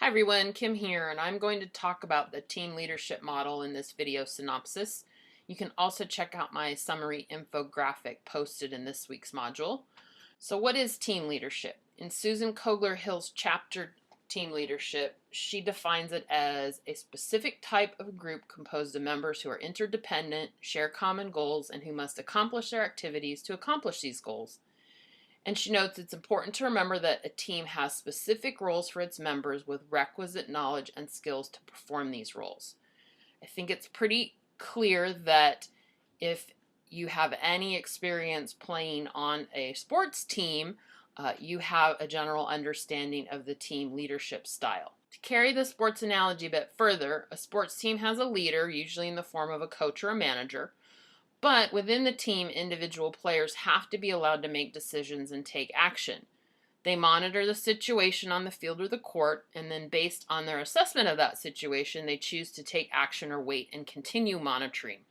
everyone, Kim here, and I'm going to talk about the team leadership model in this video synopsis. You can also check out my summary infographic posted in this week's module. So what is team leadership? In Susan Kogler-Hill's chapter Team Leadership, she defines it as a specific type of group composed of members who are interdependent, share common goals, and who must accomplish their activities to accomplish these goals. And she notes it's important to remember that a team has specific roles for its members with requisite knowledge and skills to perform these roles. I think it's pretty clear that if you have any experience playing on a sports team, you have a general understanding of the team leadership style. To carry the sports analogy a bit further, a sports team has a leader, usually in the form of a coach or a manager. But within the team, individual players have to be allowed to make decisions and take action. They monitor the situation on the field or the court, and then based on their assessment of that situation, they choose to take action or wait and continue monitoring.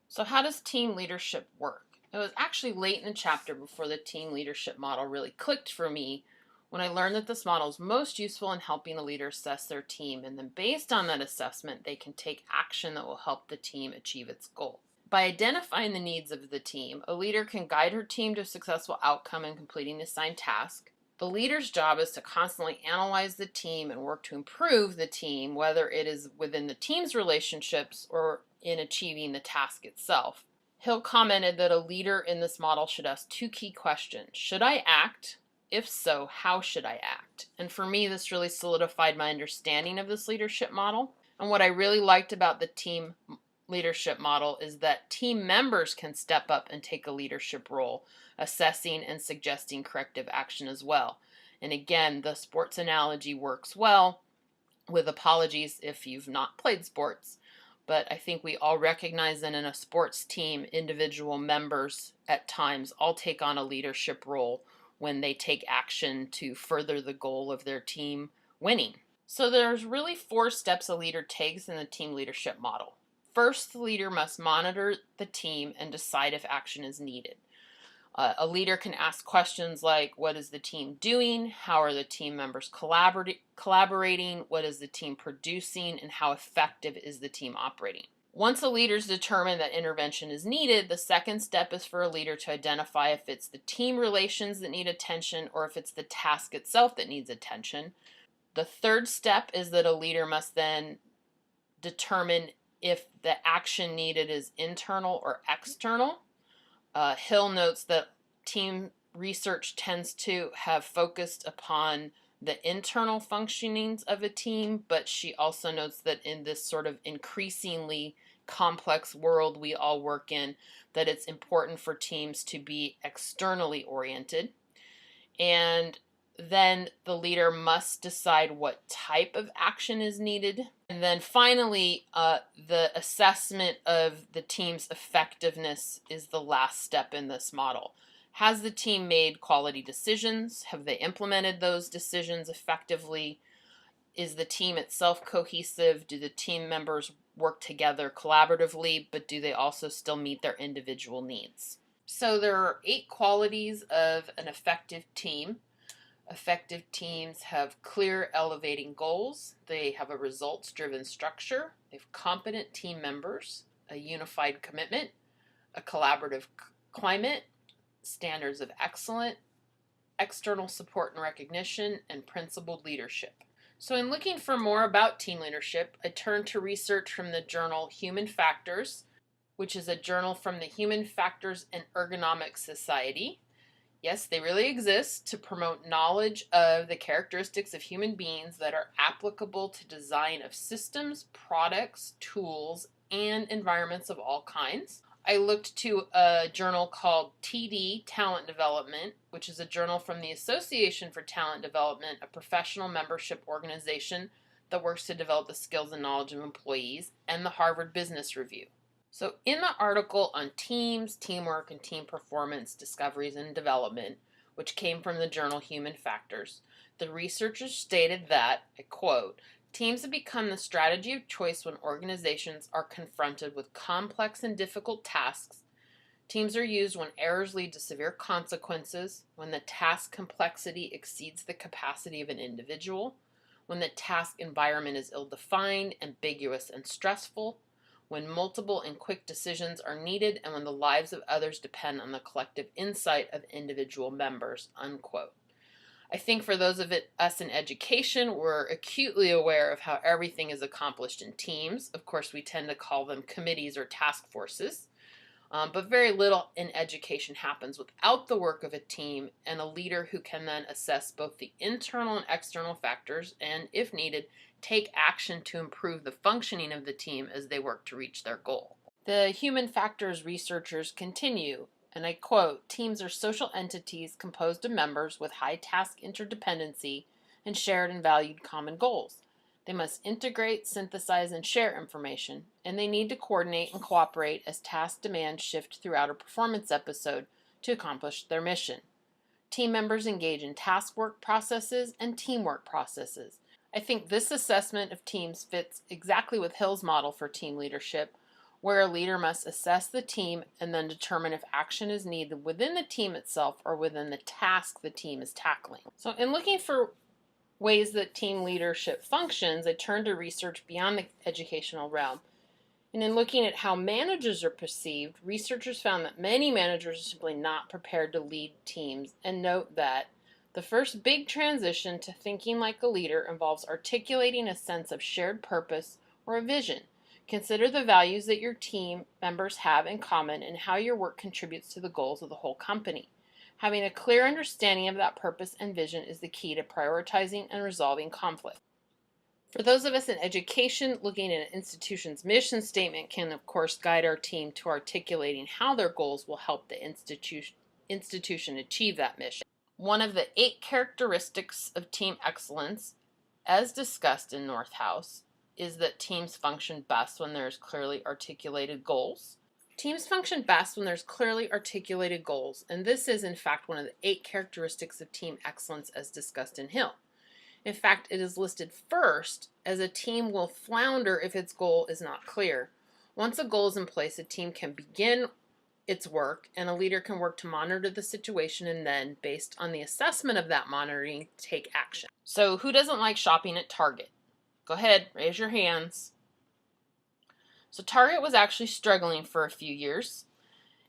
So how does team leadership work? It was actually late in the chapter before the team leadership model really clicked for me when I learned that this model is most useful in helping a leader assess their team, and then based on that assessment, they can take action that will help the team achieve its goal. By identifying the needs of the team, a leader can guide her team to a successful outcome in completing the assigned task. The leader's job is to constantly analyze the team and work to improve the team, whether it is within the team's relationships or in achieving the task itself. Hill commented that a leader in this model should ask two key questions. Should I act? If so, how should I act? And for me, this really solidified my understanding of this leadership model. And what I really liked about the team leadership model is that team members can step up and take a leadership role, assessing and suggesting corrective action as well. And again, the sports analogy works well, with apologies if you've not played sports. But I think we all recognize that in a sports team, individual members at times all take on a leadership role when they take action to further the goal of their team winning. So there's really 4 steps a leader takes in the team leadership model. First, the leader must monitor the team and decide if action is needed. A leader can ask questions like, what is the team doing? How are the team members collaborating? What is the team producing? And how effective is the team operating? Once a leader's determined that intervention is needed, the second step is for a leader to identify if it's the team relations that need attention or if it's the task itself that needs attention. The third step is that a leader must then determine if the action needed is internal or external. Hill notes that team research tends to have focused upon the internal functionings of a team, but she also notes that in this sort of increasingly complex world we all work in, that it's important for teams to be externally oriented. And then the leader must decide what type of action is needed. And then finally, the assessment of the team's effectiveness is the last step in this model. Has the team made quality decisions? Have they implemented those decisions effectively? Is the team itself cohesive? Do the team members work together collaboratively, but do they also still meet their individual needs? So there are 8 qualities of an effective team. Effective teams have clear, elevating goals. They have a results-driven structure. They have competent team members, a unified commitment, a collaborative climate, standards of excellence, external support and recognition, and principled leadership. So in looking for more about team leadership, I turned to research from the journal Human Factors, which is a journal from the Human Factors and Ergonomics Society. Yes, they really exist to promote knowledge of the characteristics of human beings that are applicable to design of systems, products, tools, and environments of all kinds. I looked to a journal called TD, Talent Development, which is a journal from the Association for Talent Development, a professional membership organization that works to develop the skills and knowledge of employees, and the Harvard Business Review. So in the article on teams, teamwork, and team performance discoveries and development, which came from the journal Human Factors, the researchers stated that, I quote, teams have become the strategy of choice when organizations are confronted with complex and difficult tasks. Teams are used when errors lead to severe consequences, when the task complexity exceeds the capacity of an individual, when the task environment is ill-defined, ambiguous, and stressful, when multiple and quick decisions are needed, and when the lives of others depend on the collective insight of individual members, unquote. I think for those of us in education, we're acutely aware of how everything is accomplished in teams. Of course, we tend to call them committees or task forces. But very little in education happens without the work of a team and a leader who can then assess both the internal and external factors and, if needed, take action to improve the functioning of the team as they work to reach their goal. The human factors researchers continue, and I quote, "Teams are social entities composed of members with high task interdependency and shared and valued common goals. They must integrate, synthesize, and share information, and they need to coordinate and cooperate as task demands shift throughout a performance episode to accomplish their mission. Team members engage in task work processes and teamwork processes." I think this assessment of teams fits exactly with Hill's model for team leadership, where a leader must assess the team and then determine if action is needed within the team itself or within the task the team is tackling. So in looking for ways that team leadership functions, I turned to research beyond the educational realm. And in looking at how managers are perceived, researchers found that many managers are simply not prepared to lead teams, and note that the first big transition to thinking like a leader involves articulating a sense of shared purpose or a vision. Consider the values that your team members have in common and how your work contributes to the goals of the whole company. Having a clear understanding of that purpose and vision is the key to prioritizing and resolving conflict. For those of us in education, looking at an institution's mission statement can, of course, guide our team to articulating how their goals will help the institution achieve that mission. One of the 8 characteristics of team excellence, as discussed in Northouse, is that teams function best when there's clearly articulated goals. Teams function best when there's clearly articulated goals, and this is in fact one of the 8 characteristics of team excellence as discussed in Hill. In fact, it is listed first as a team will flounder if its goal is not clear. Once a goal is in place, a team can begin its work, and a leader can work to monitor the situation and then, based on the assessment of that monitoring, take action. So who doesn't like shopping at Target? Go ahead, raise your hands. So Target was actually struggling for a few years,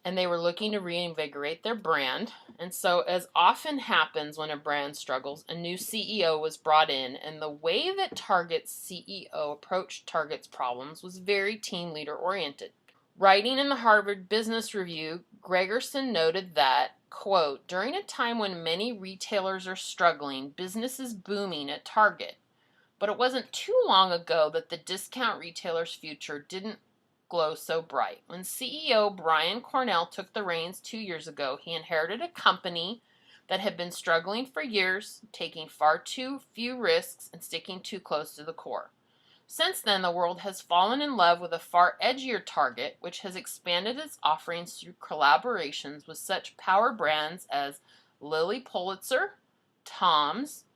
and they were looking to reinvigorate their brand. And so, as often happens when a brand struggles, a new CEO was brought in, and the way that Target's CEO approached Target's problems was very team leader oriented. Writing in the Harvard Business Review, Gregerson noted that, quote, "During a time when many retailers are struggling, business is booming at Target. But it wasn't too long ago that the discount retailer's future didn't glow so bright. When CEO Brian Cornell took the reins 2 years ago, he inherited a company that had been struggling for years, taking far too few risks and sticking too close to the core. Since then, the world has fallen in love with a far edgier Target, which has expanded its offerings through collaborations with such power brands as Lilly Pulitzer, Tom's,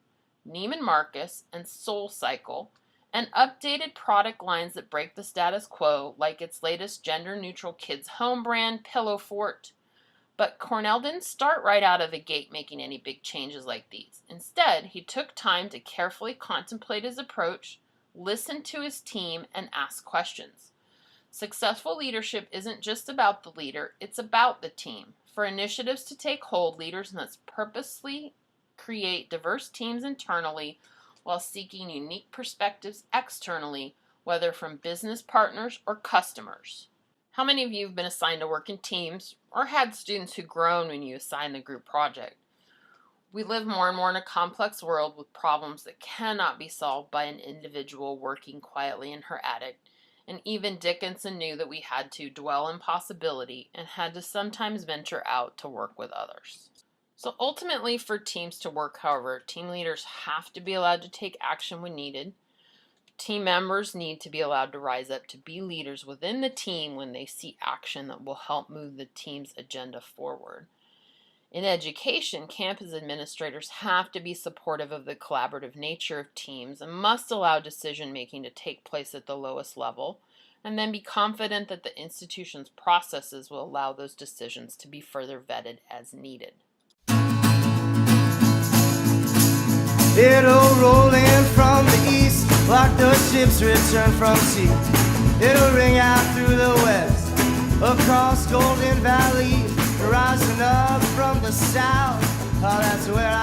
Neiman Marcus, and SoulCycle, and updated product lines that break the status quo, like its latest gender-neutral kids' home brand, Pillow Fort. But Cornell didn't start right out of the gate making any big changes like these. Instead, he took time to carefully contemplate his approach, listen to his team, and ask questions. Successful leadership isn't just about the leader, it's about the team. For initiatives to take hold, leaders must purposely create diverse teams internally while seeking unique perspectives externally, whether from business partners or customers. How many of you have been assigned to work in teams or had students who groaned when you assigned the group project? We live more and more in a complex world with problems that cannot be solved by an individual working quietly in her attic, and even Dickinson knew that we had to dwell in possibility and had to sometimes venture out to work with others. So ultimately, for teams to work, however, team leaders have to be allowed to take action when needed. Team members need to be allowed to rise up to be leaders within the team when they see action that will help move the team's agenda forward. In education, campus administrators have to be supportive of the collaborative nature of teams and must allow decision-making to take place at the lowest level, and then be confident that the institution's processes will allow those decisions to be further vetted as needed. It'll roll in from the east like the ships return from sea. It'll ring out through the west, across Golden Valley, rising up from the south. Oh, that's where